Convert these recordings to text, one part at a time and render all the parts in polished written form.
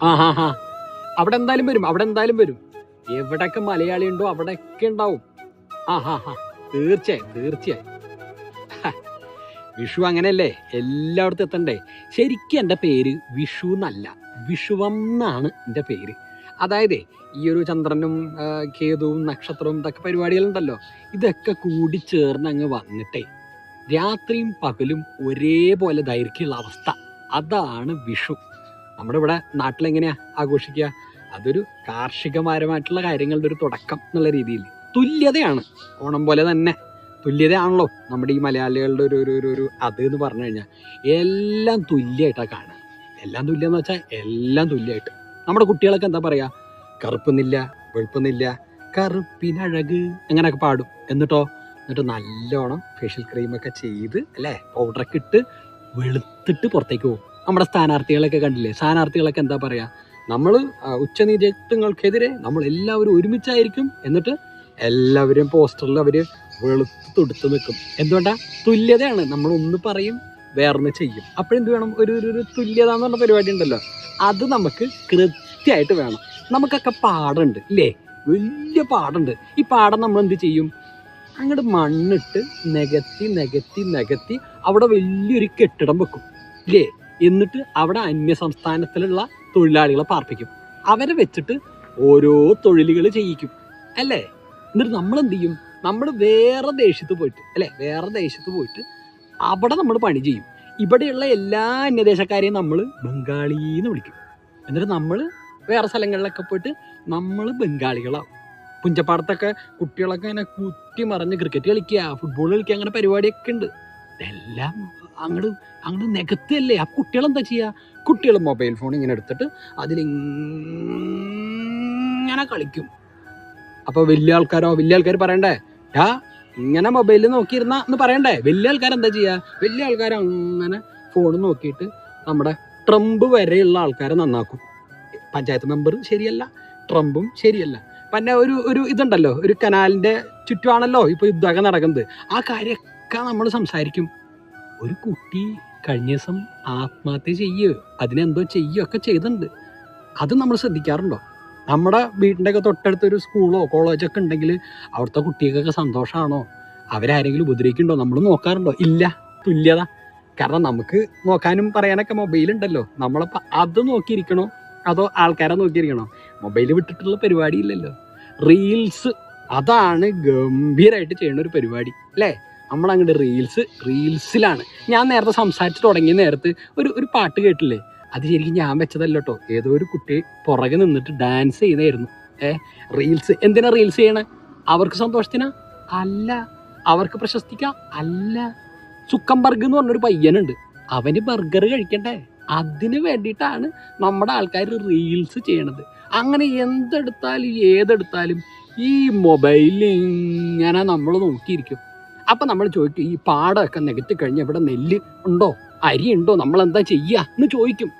ആ ഹാ ഹാ അവിടെ എന്തായാലും വരും, അവിടെ എന്തായാലും വരും. എവിടെയൊക്കെ മലയാളി ഉണ്ടോ അവിടെയൊക്കെ ഉണ്ടാവും. ആ ഹാ ഹാ തീർച്ചയായും തീർച്ചയായും. വിഷു അങ്ങനെയല്ലേ, എല്ലായിടത്തും എത്തണ്ടേ. ശരിക്കും എൻ്റെ പേര് വിഷു എന്നല്ല, വിഷുവം എന്നാണ് എൻ്റെ പേര്. അതായത് ഈ ഒരു ചന്ദ്രനും കേതുവും നക്ഷത്രവും ഇതൊക്കെ പരിപാടികളുണ്ടല്ലോ, ഇതൊക്കെ കൂടി ചേർന്ന് അങ്ങ് വന്നിട്ടേ രാത്രിയും പകലും ഒരേപോലെ ദൈർഘ്യമുള്ള അവസ്ഥ, അതാണ് വിഷു. നമ്മുടെ ഇവിടെ നാട്ടിലെങ്ങനെയാ ആഘോഷിക്കുക? അതൊരു കാർഷികപരമായിട്ടുള്ള കാര്യങ്ങളുടെ ഒരു തുടക്കം എന്നുള്ള രീതിയിൽ തുല്യതയാണ്. ഓണം പോലെ തന്നെ തുല്യതയാണല്ലോ നമ്മുടെ ഈ മലയാളികളുടെ ഒരു അത് എന്ന് പറഞ്ഞു കഴിഞ്ഞാൽ എല്ലാം തുല്യമായിട്ടാണ് കാണുക. എല്ലാം തുല്യം എന്ന് വെച്ചാൽ എല്ലാം തുല്യമായിട്ട്. നമ്മുടെ കുട്ടികളൊക്കെ എന്താ പറയുക, കറുപ്പുന്നില്ല വെളുപ്പുന്നില്ല കറുപ്പിനഴക് അങ്ങനെയൊക്കെ പാടും. എന്നിട്ട് നല്ലോണം ഫേഷ്യൽ ക്രീമൊക്കെ ചെയ്ത് അല്ലേ, പൗഡറൊക്കെ ഇട്ട് വെളുത്തിട്ട് പുറത്തേക്ക് പോകും. നമ്മുടെ സ്ഥാനാർത്ഥികളൊക്കെ കണ്ടില്ലേ, സ്ഥാനാർത്ഥികളൊക്കെ എന്താ പറയുക, നമ്മൾ ഉച്ചനീചത്വങ്ങൾക്കെതിരെ നമ്മൾ എല്ലാവരും ഒരുമിച്ചായിരിക്കും. എന്നിട്ട് എല്ലാവരും പോസ്റ്ററിൽ അവർ വെളുത്ത് തൊടുത്ത് നിൽക്കും. എന്തുകൊണ്ടാ? തുല്യതയാണ്. നമ്മളൊന്ന് പറയും വേറൊന്ന് ചെയ്യും. അപ്പോഴെന്ത് വേണം, ഒരു തുല്യത എന്ന് പറഞ്ഞ പരിപാടി ഉണ്ടല്ലോ, അത് നമുക്ക് കൃത്യമായിട്ട് വേണം. നമുക്കൊക്കെ പാടുണ്ട് ഇല്ലേ, വലിയ പാടുണ്ട്. ഈ പാടം നമ്മൾ എന്ത് ചെയ്യും, അങ്ങോട്ട് മണ്ണിട്ട് നികത്തി അവിടെ വലിയൊരു കെട്ടിടം വെക്കും ഇല്ലേ. എന്നിട്ട് അവിടെ അന്യ സംസ്ഥാനത്തിലുള്ള തൊഴിലാളികളെ പാർപ്പിക്കും. അവരെ വെച്ചിട്ട് ഓരോ തൊഴിലുകൾ ചെയ്യിക്കും അല്ലേ. എന്നിട്ട് നമ്മൾ എന്ത് ചെയ്യും, നമ്മൾ വേറെ ദേശത്ത് പോയിട്ട് അവിടെ നമ്മൾ പണി ചെയ്യും. ഇവിടെയുള്ള എല്ലാ അന്യദേശക്കാരെയും നമ്മൾ ബംഗാളിന്ന് വിളിക്കും. എന്നിട്ട് നമ്മൾ വേറെ സ്ഥലങ്ങളിലൊക്കെ പോയിട്ട് നമ്മൾ ബംഗാളികളാവും. പുഞ്ചപ്പാടത്തൊക്കെ കുട്ടികളൊക്കെ ഇങ്ങനെ കുത്തി മറിഞ്ഞ് ക്രിക്കറ്റ് കളിക്കുക, ഫുട്ബോൾ കളിക്കുക, അങ്ങനെ പരിപാടിയൊക്കെ ഉണ്ട്. ഇതെല്ലാം അങ്ങോട്ട് നികത്തല്ലേ. ആ കുട്ടികൾ എന്താ ചെയ്യുക, കുട്ടികൾ മൊബൈൽ ഫോൺ ഇങ്ങനെ എടുത്തിട്ട് അതിലിങ്ങനെ കളിക്കും. അപ്പോൾ വലിയ ആൾക്കാർ പറയണ്ടേ, ഇങ്ങനെ മൊബൈലിൽ നോക്കിയിരുന്ന എന്ന് പറയണ്ടേ. വലിയ ആൾക്കാർ എന്താ ചെയ്യുക, വലിയ ആൾക്കാർ അങ്ങനെ ഫോൺ നോക്കിയിട്ട് നമ്മുടെ ട്രംപ് വരെയുള്ള ആൾക്കാരെ നന്നാക്കും. പഞ്ചായത്ത് മെമ്പർ ശരിയല്ല, ട്രംപും ശരിയല്ല. പിന്നെ ഒരു ഇതുണ്ടല്ലോ, ഒരു കനാലിൻ്റെ ചുറ്റുമാണല്ലോ ഇപ്പോൾ യുദ്ധമൊക്കെ നടക്കുന്നത്. ആ കാര്യമൊക്കെ നമ്മൾ സംസാരിക്കും. ഒരു കുട്ടി കഴിഞ്ഞ ദിവസം ആത്മഹത്യ ചെയ്യുകയോ അതിനെന്തോ ചെയ്യുകയൊക്കെ ചെയ്തിട്ടുണ്ട്. അത് നമ്മൾ ശ്രദ്ധിക്കാറുണ്ടോ? നമ്മുടെ വീടിൻ്റെയൊക്കെ തൊട്ടടുത്തൊരു സ്കൂളോ കോളേജൊക്കെ ഉണ്ടെങ്കിൽ അവിടുത്തെ കുട്ടികൾക്കൊക്കെ സന്തോഷമാണോ, അവരാരെങ്കിലും ഉപദ്രവിക്കുന്നുണ്ടോ, നമ്മൾ നോക്കാറുണ്ടോ? ഇല്ല. തുല്യത. കാരണം നമുക്ക് നോക്കാനും പറയാനൊക്കെ മൊബൈലുണ്ടല്ലോ. നമ്മളപ്പോൾ അത് നോക്കിയിരിക്കണോ അതോ ആൾക്കാരെ നോക്കിയിരിക്കണോ? മൊബൈൽ വിട്ടിട്ടുള്ള പരിപാടി ഇല്ലല്ലോ. റീൽസ്, അതാണ് ഗംഭീരമായിട്ട് ചെയ്യുന്ന ഒരു പരിപാടി അല്ലേ. നമ്മളങ്ങോട്ട് റീൽസിലാണ്. ഞാൻ നേരത്തെ സംസാരിച്ച് തുടങ്ങിയ നേരത്ത് ഒരു പാട്ട് കേട്ടില്ലേ, അത് ശരിക്കും ഞാൻ വെച്ചതല്ല കേട്ടോ. ഏതോ ഒരു കുട്ടി പുറകെ നിന്നിട്ട് ഡാൻസ് ചെയ്തായിരുന്നു. റീൽസ് എന്തിനാ റീൽസ് ചെയ്യണേ? അവർക്ക് സന്തോഷത്തിനാ? അല്ല. അവർക്ക് പ്രശസ്തിക്കാ? അല്ല. സുക്കംബർഗ് എന്ന് പറഞ്ഞൊരു പയ്യനുണ്ട്, അവന് ബർഗർ കഴിക്കണ്ടേ, അതിന് വേണ്ടിയിട്ടാണ് നമ്മുടെ ആൾക്കാർ റീൽസ് ചെയ്യണത്. അങ്ങനെ ഏതെടുത്താലും ഈ മൊബൈലിൽ ഇങ്ങനെ നമ്മൾ നോക്കിയിരിക്കും. അപ്പം നമ്മൾ ചോദിക്കും, ഈ പാടമൊക്കെ നികത്തി കഴിഞ്ഞ് ഇവിടെ നെല്ല് ഉണ്ടോ, അരി ഉണ്ടോ, നമ്മളെന്താ ചെയ്യുക എന്ന് ചോദിക്കും.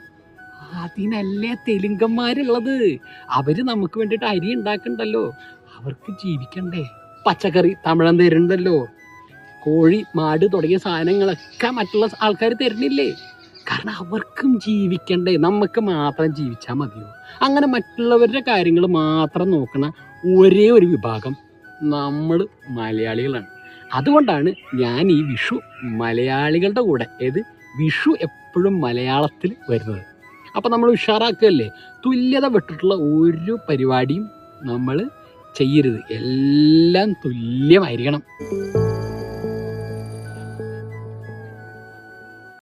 അതിനല്ലേ തെലുങ്കന്മാരുള്ളത്. അവർ നമുക്ക് വേണ്ടിയിട്ട് അരി ഉണ്ടാക്കണ്ടല്ലോ, അവർക്ക് ജീവിക്കണ്ടേ. പച്ചക്കറി തമിഴൻ തരുന്നുണ്ടല്ലോ, കോഴി മാട് തുടങ്ങിയ സാധനങ്ങളൊക്കെ മറ്റുള്ള ആൾക്കാർ തരുന്നില്ലേ. കാരണം അവർക്കും ജീവിക്കണ്ടേ, നമുക്ക് മാത്രം ജീവിച്ചാൽ മതിയോ? അങ്ങനെ മറ്റുള്ളവരുടെ കാര്യങ്ങൾ മാത്രം നോക്കണ ഒരേ ഒരു വിഭാഗം നമ്മൾ മലയാളികളാണ്. അതുകൊണ്ടാണ് ഞാൻ ഈ വിഷു മലയാളികളുടെ കൂടെ, വിഷു എപ്പോഴും മലയാളത്തിൽ വരുന്നത്. അപ്പം നമ്മൾ ഉഷാറാക്കുകയല്ലേ. തുല്യത വിട്ടിട്ടുള്ള ഒരു പരിപാടിയും നമ്മൾ ചെയ്യരുത്, എല്ലാം തുല്യമായിരിക്കണം.